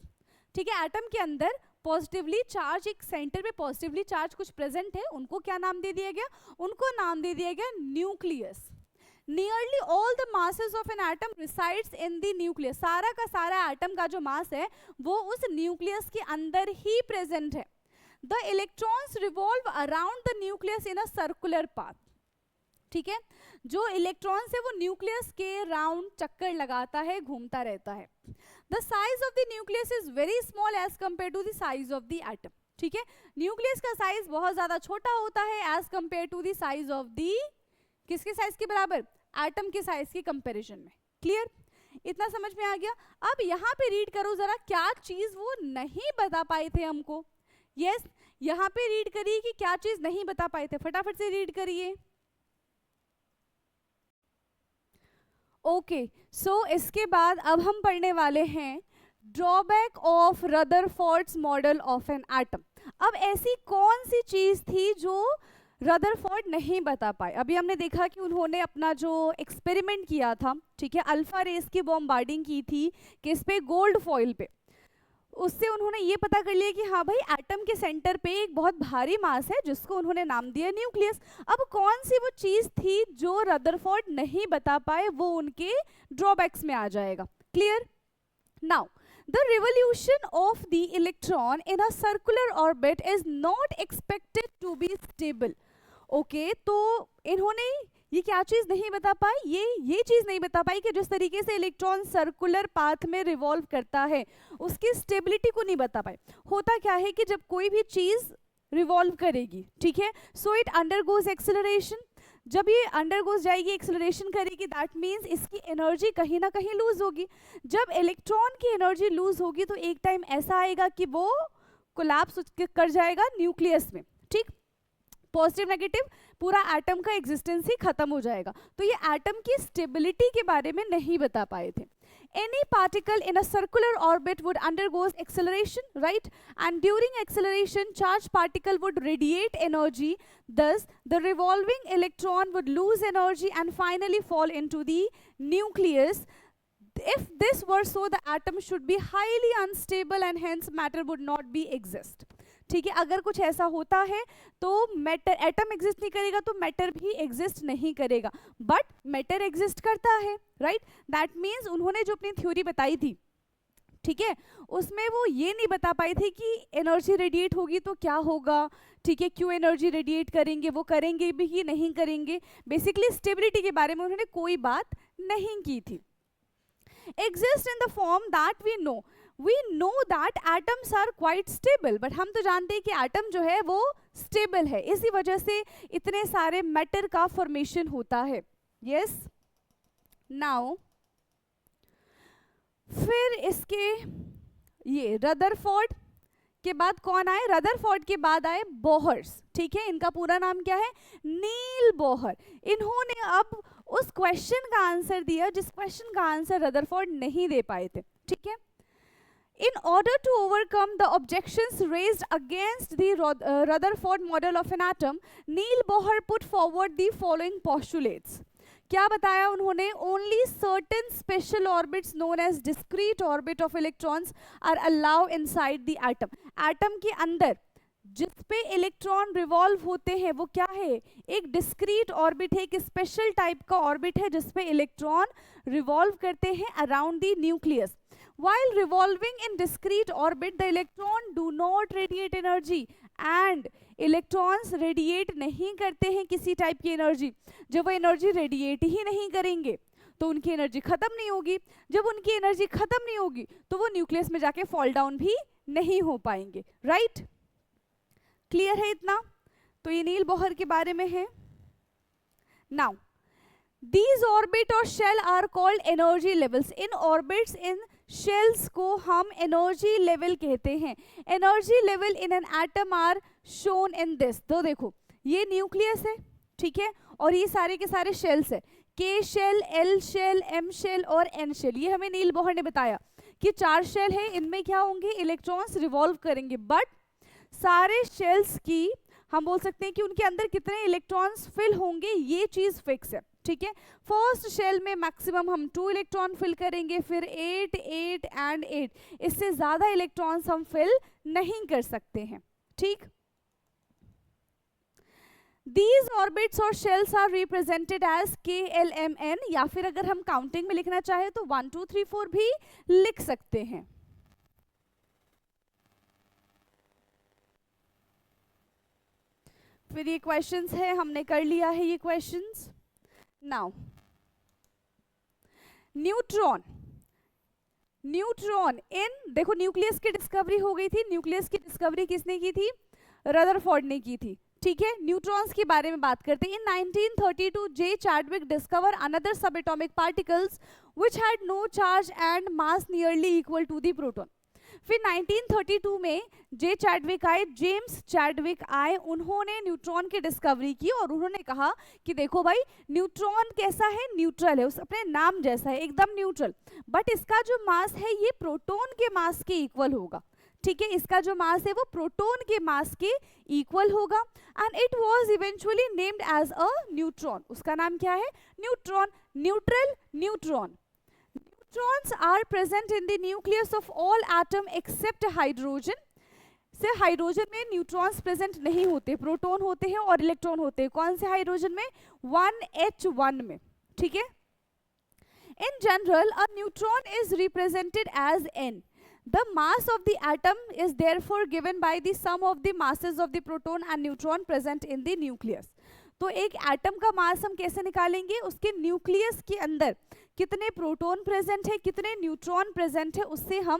ठीक है, एटम के अंदर पॉजिटिवली चार्ज, एक सेंटर पे पॉजिटिवली चार्ज कुछ प्रेजेंट है, उनको क्या नाम दे दिया गया, उनको नाम दे दिया गया nucleus. Nearly all the masses of an atom resides in the nucleus. सारा का सारा एटम का जो मास है वो उस न्यूक्लियस के अंदर ही प्रेजेंट है. The electrons revolve around the nucleus in a circular path. ठीक है, जो इलेक्ट्रॉन्स है वो न्यूक्लियस के राउंड चक्कर लगाता है, घूमता रहता है. The size of the nucleus is very small as compared to the size of the atom. ठीक है, न्यूक्लियस का साइज बहुत ज्यादा छोटा होता है as compared to the size of the, किसके साइज के बराबर, एटम के साइज के कंपैरिजन में. क्लियर, इतना समझ में आ गया. अब यहाँ पे रीड करो जरा, क्या चीज वो नहीं बता पाए थे हमको. यस, यहाँ पे रीड करिए कि क्या चीज नहीं बता पाए थे, फटाफट से रीड करिए. ओके, सो इसके बाद अब हम पढ़ने वाले हैं drawback of Rutherford's model of an atom. अब ऐसी कौन सी चीज थी जो रदरफोर्ड नहीं बता पाए। अभी हमने देखा कि उन्होंने अपना जो एक्सपेरिमेंट किया था, ठीक है, अल्फा रेस की बॉम्बार्डिंग की थी किस पे, गोल्ड फॉइल पे। उससे उन्होंने ये पता कर लिया कि हाँ भाई एटम के सेंटर पे एक बहुत भारी मास है जिसको उन्होंने नाम दिया न्यूक्लियस। अब कौन सी वो चीज थी जो रदरफोर्ड नहीं बता पाए, वो उनके ड्रॉबैक्स में आ जाएगा। Clear? Now the revolution of the electron in a circular orbit is not expected to be stable. Okay तो इन्होंने ये क्या चीज नहीं बता पाई, ये चीज नहीं बता पाई कि जिस तरीके से इलेक्ट्रॉन सर्कुलर पाथ में रिवॉल्व करता है उसकी स्टेबिलिटी को नहीं बता पाए। होता क्या है कि जब कोई भी चीज रिवॉल्व करेगी, ठीक है, सो इट अंडरगोज एक्सेलरेशन। जब ये अंडरगोज जाएगी, एक्सेलरेशन करेगी, दैट मीन्स इसकी एनर्जी कहीं ना कहीं लूज होगी। जब इलेक्ट्रॉन की एनर्जी लूज होगी तो एक टाइम ऐसा आएगा कि वो कोलैप्स कर जाएगा न्यूक्लियस में। ठीक, पॉजिटिव नेगेटिव पूरा एटम का एग्जिस्टेंस ही खत्म हो जाएगा। तो ये एटम की स्टेबिलिटी के बारे में नहीं बता पाए थे। Any particle in a circular orbit would undergoes acceleration, right? And during acceleration, charged particle would radiate energy. Thus, the revolving electron would lose energy and finally fall into the nucleus. If this were so, the atom should be highly unstable and hence matter would not be exist. ठीक है, अगर कुछ ऐसा होता है तो मैटर, एटम एग्जिस्ट नहीं करेगा तो मैटर भी एग्जिस्ट नहीं करेगा, बट मैटर एग्जिस्ट करता है, राइट? दैट मीन्स उन्होंने जो अपनी थ्योरी बताई थी, ठीक है, उसमें वो ये नहीं बता पाए थे कि एनर्जी रेडिएट होगी तो क्या होगा, ठीक है, क्यों एनर्जी रेडिएट करेंगे, वो करेंगे भी कि नहीं करेंगे। बेसिकली स्टेबिलिटी के बारे में उन्होंने कोई बात नहीं की थी। Exist in the form that we know that atoms are quite stable, but हम तो जानते हैं कि एटम जो है वो स्टेबल है, इसी वजह से इतने सारे मैटर का फॉर्मेशन होता है। यस, नाउ फिर इसके ये रदरफोर्ड के बाद कौन आए? रदरफोर्ड के बाद आए बोहर्स, ठीक है, इनका पूरा नाम क्या है? नील बोहर। इन्होंने अब उस क्वेश्चन का आंसर दिया जिस क्वेश्चन का आंसर रदरफोर्ड नहीं दे पाए थे, ठीक है। In order to overcome the objections raised against the Rutherford model of an atom, Neil Bohr put forward the following postulates. क्या बताया उन्होंने? Only certain special orbits known as discrete orbit of electrons are allowed inside the atom. Atom के अंदर जिस पे इलेक्ट्रॉन रिवॉल्व होते हैं वो क्या है? एक डिस्क्रीट ऑर्बिट है, एक स्पेशल टाइप का ऑर्बिट है जिसपे इलेक्ट्रॉन रिवॉल्व करते हैं around the nucleus. While revolving in discrete orbit, the electron do not radiate energy and electrons radiate नहीं करते हैं किसी टाइप की एनर्जी। जब वो एनर्जी रेडिएट ही नहीं करेंगे तो उनकी एनर्जी खत्म नहीं होगी। जब उनकी एनर्जी खत्म नहीं होगी तो वो न्यूक्लियस में जाके फॉल डाउन भी नहीं हो पाएंगे, राइट? क्लियर है इतना? तो ये नील बोहर के बारे में है। नाउ these orbit और shell are called energy levels. In orbits, in shells को हम energy level कहते हैं। energy level in an atom are shown in this. तो देखो ये न्यूक्लियस है, ठीक है, और ये सारे के सारे शेल्स है, K shell, L shell, M shell और N शेल। ये हमें नील बोहर ने बताया कि 4 शेल है, इनमें क्या होंगे? इलेक्ट्रॉन्स रिवॉल्व करेंगे। बट सारे शेल्स की हम बोल सकते हैं कि उनके अंदर कितने इलेक्ट्रॉन्स फिल होंगे, ये चीज फिक्स है, ठीक है। फर्स्ट शेल में मैक्सिमम हम 2 इलेक्ट्रॉन फिल करेंगे, फिर 8, 8 एंड 8, इससे ज्यादा इलेक्ट्रॉन्स हम फिल नहीं कर सकते हैं, ठीक। These orbits और shells are represented as KLMN, या फिर अगर हम काउंटिंग में लिखना चाहे तो 1 2 3 4 भी लिख सकते हैं। फिर ये क्वेश्चंस है, हमने कर लिया है ये क्वेश्चंस। नाउ न्यूट्रॉन, न्यूट्रॉन इन, देखो न्यूक्लियस की डिस्कवरी हो गई थी। न्यूक्लियस की डिस्कवरी किसने की थी? रदरफोर्ड ने की थी, ठीक है। न्यूट्रॉन्स के बारे में बात करते हैं। In 1932 J Chadwick discover another subatomic particles which had no charge and mass nearly equal to the proton. फिर 1932 में जे चैडविक आए, जेम्स चैडविक आए, उन्होंने न्यूट्रॉन की डिस्कवरी की और उन्होंने कहा कि देखो भाई न्यूट्रॉन कैसा है? न्यूट्रल है, उस अपने नाम जैसा है, एकदम न्यूट्रल, बट इसका जो मास है ये प्रोटॉन के मास के इक्वल होगा, ठीक है, इसका जो मास है वो प्रोटॉन के मास के इक्वल होगा and it was eventually named as a neutron. उसका नाम क्या है? Neutron, neutral neutron. Neutrons are present in the nucleus of all atom except hydrogen. से हाइड्रोजन में न्यूट्रॉन्स प्रेजेंट नहीं होते, प्रोटॉन होते हैं और इलेक्ट्रॉन होते हैं। कौन से हाइड्रोजन में? 1h1 में, ठीक है। In general, a neutron is represented as n. The mass of the atom is therefore given by the sum of the masses of the proton and neutron present in the nucleus. तो एक एटम का मास हम कैसे निकालेंगे? उसके न्यूक्लियस के अंदर कितने प्रोटॉन प्रेजेंट है, कितने न्यूट्रॉन प्रेजेंट है, उससे हम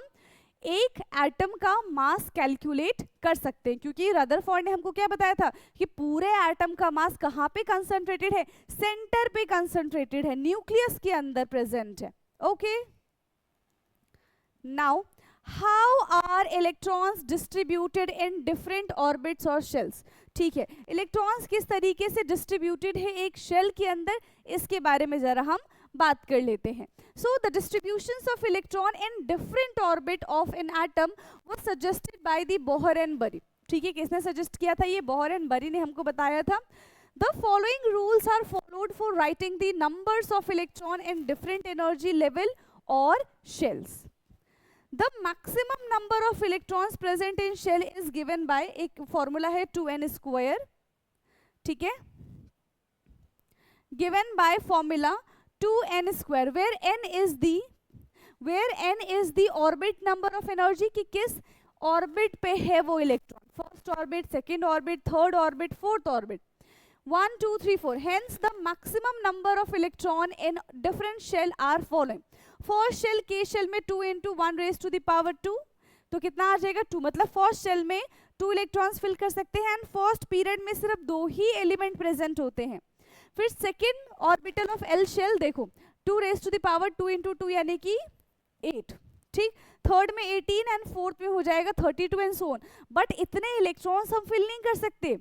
एक एटम का मास कैलकुलेट कर सकते हैं। क्योंकि रदरफोर्ड ने हमको क्या बताया था कि पूरे एटम का मास कहाँ पे कंसंट्रेटेड है? सेंटर पे कंसंट्रेटेड है, न्यूक्लियस के अंदर प्रेजेंट है। Okay, now how are electrons distributed in different orbits और शेल्स? ठीक है, इलेक्ट्रॉन्स किस तरीके से डिस्ट्रीब्यूटेड है एक शेल के अंदर, इसके बारे में जरा हम बात कर लेते हैं। So the distributions of electron in different orbit of an atom was suggested by the Bohr and बरी। ठीक है, किसने सजेस्ट किया था? ये बोहर एंड बरी ने हमको बताया था। The following rules are followed for writing the numbers of electron in different energy level और shells. The maximum number of electrons present in shell is given by, एक फॉर्मूला है 2n², ठीक है, given by formula 2n², where n is the orbit number of energy, कि किस ऑर्बिट पे है वो electron, first orbit, second orbit, third orbit, fourth orbit, 1 2 3 4। Hence the maximum number of electron in different shell are following. First shell के शेल में 2 × 1⁻², तो कितना आ जाएगा? 2। मतलब फर्स्ट शेल में 2 इलेक्ट्रॉन्स फिल कर सकते हैं एंड फर्स्ट पीरियड में सिर्फ 2 ही एलिमेंट प्रेजेंट होते हैं। फिर second orbital of L shell देखो, 2⁻² × 2 यानी कि 8, ठीक। थर्ड में 18 एंड फोर्थ में हो जाएगा 32 एंड सो ऑन। बट इतने इलेक्ट्रॉन्स हम फिल नहीं कर सकते,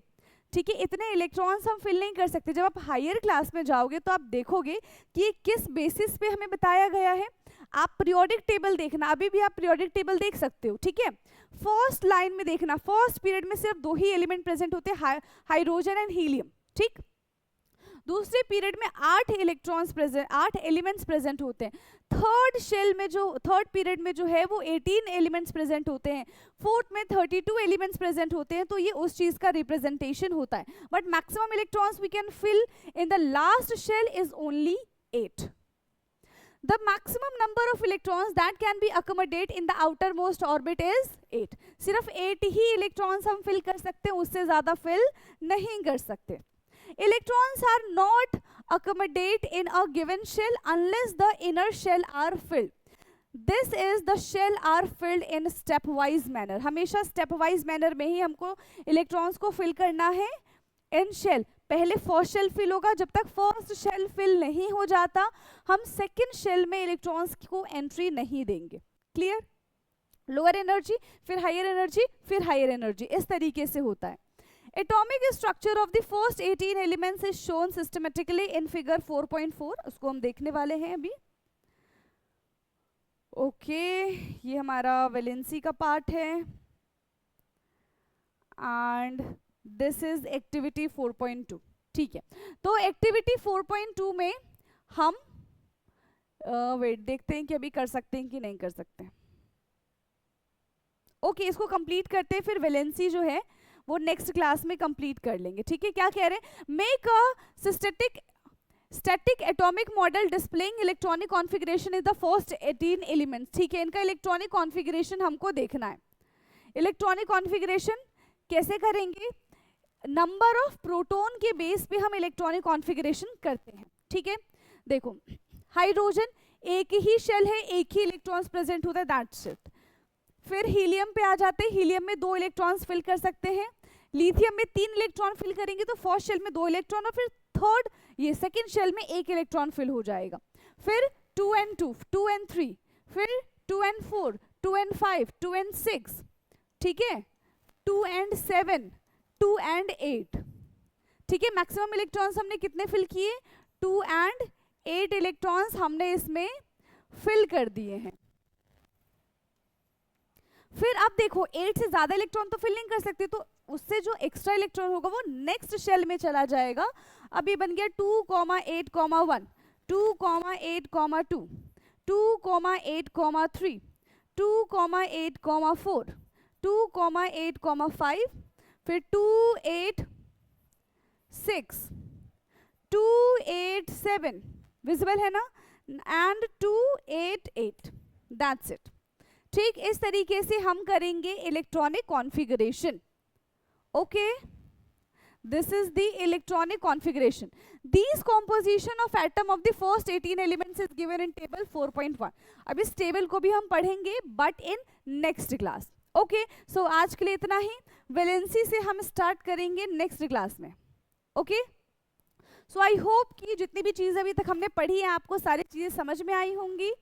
ठीक है, इतने इलेक्ट्रॉन्स हम फिल नहीं कर सकते। जब आप हायर क्लास में जाओगे तो आप देखोगे कि ये किस बेसिस पे हमें बताया गया है। आप पीरियोडिक टेबल देखना, अभी भी आप पीरियोडिक टेबल देख सकते हो, ठीक है। फर्स्ट लाइन में देखना, फर्स्ट पीरियड में सिर्फ 2 ही एलिमेंट प्रेजेंट होते हैं, हाइड्रोजन एंड हीलियम, ठीक। दूसरे पीरियड में 8 एलिमेंट्स प्रेजेंट होते हैं। थर्ड शेल में जो थर्ड पीरियड में जो है वो 18 एलिमेंट्स प्रेजेंट होते हैं। फोर्थ में 32 एलिमेंट्स प्रेजेंट होते हैं। तो ये उस चीज का रिप्रेजेंटेशन होता है। But maximum electrons we can fill in the last shell is only 8। The maximum number of electrons that can be accommodate in the outermost orbit is 8। सिर्फ 8 ही इलेक्ट्रॉन्स हम फिल कर सकते हैं, उससे ज्यादा फिल नहीं कर सकते। Electrons are not accommodate in a given shell unless the inner shell are filled. This is the shell are filled in stepwise manner. हमेशा stepwise manner में ही हमको इलेक्ट्रॉन्स को फिल करना है इन शेल। पहले फर्स्ट शेल फिल होगा, जब तक फर्स्ट शेल फिल नहीं हो जाता हम सेकेंड शेल में इलेक्ट्रॉन्स को एंट्री नहीं देंगे। क्लियर? लोअर एनर्जी, फिर हायर एनर्जी, फिर हायर एनर्जी, इस तरीके से होता है। Atomic structure of the first 18 elements is shown systematically in figure 4.4। उसको हम देखने वाले हैं अभी। ओके, ये हमारा वैलेंसी का पार्ट है एंड दिस इज एक्टिविटी 4.2। ठीक है, तो एक्टिविटी 4.2 में हम वेट देखते हैं कि अभी कर सकते हैं कि नहीं कर सकते। ओके, इसको कंप्लीट करते हैं, फिर वैलेंसी जो है वो नेक्स्ट क्लास में कंप्लीट कर लेंगे। ठीक है, क्या कह रहे हैं? Make a static atomic model displaying electronic configuration is the first 18 elements. ठीक है, इनका इलेक्ट्रॉनिक कॉन्फ़िगरेशन हमको देखना है। इलेक्ट्रॉनिक कॉन्फ़िगरेशन कैसे करेंगे? नंबर ऑफ प्रोटॉन के बेस पे हम इलेक्ट्रॉनिक कॉन्फ़िगरेशन करते हैं। ठीक है, देखो हाइड्रोजन एक ही शेल है, एक ही इलेक्ट्रॉन्स प्रेजेंट होता है, दैट्स इट। फिर हीलियम पे आ जाते हैं, हीलियम में 2 इलेक्ट्रॉन्स फिल कर सकते हैं। लिथियम में 3 इलेक्ट्रॉन फिल करेंगे तो फर्स्ट शेल में 2 इलेक्ट्रॉन, और फिर थर्ड ये सेकंड शेल में 1 इलेक्ट्रॉन फिल हो जाएगा। फिर 2n2, 2n3, फिर 2n4, 2n5, 2n6, ठीक है, 2n7, 2n8। ठीक है, मैक्सिमम इलेक्ट्रॉन्स हमने कितने फिल किए? 2n8 इलेक्ट्रॉन्स हमने इसमें फिल कर दिए हैं। फिर अब देखो 8 से ज्यादा इलेक्ट्रॉन तो फिल नहीं कर सकते, तो उससे जो एक्स्ट्रा इलेक्ट्रॉन होगा वो नेक्स्ट शेल में चला जाएगा। अभी बन गया 2,8,1, 2,8,2, 2,8,3, 2,8,4, 2,8,5, फिर 2,8,6, 2,8,7, विजिबल है ना, एंड 2,8,8, दैट्स इट। ठीक इस तरीके से हम करेंगे electronic configuration. Okay, this is the electronic configuration. These composition of atom of the first 18 elements is given in table 4.1. अब इस टेबल को भी हम पढ़ेंगे but in next class. Okay, so आज के लिए इतना ही। वैलेंसी से हम स्टार्ट करेंगे नेक्स्ट क्लास में। ओके, सो आई होप कि जितनी भी चीज़ें अभी तक हमने पढ़ी है आपको सारी चीज़ें समझ में आई होंगी।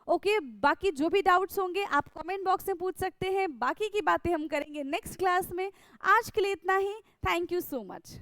ओके, बाकी जो भी डाउट्स होंगे आप कमेंट बॉक्स में पूछ सकते हैं, बाकी की बातें हम करेंगे नेक्स्ट क्लास में। आज के लिए इतना ही, थैंक यू सो मच।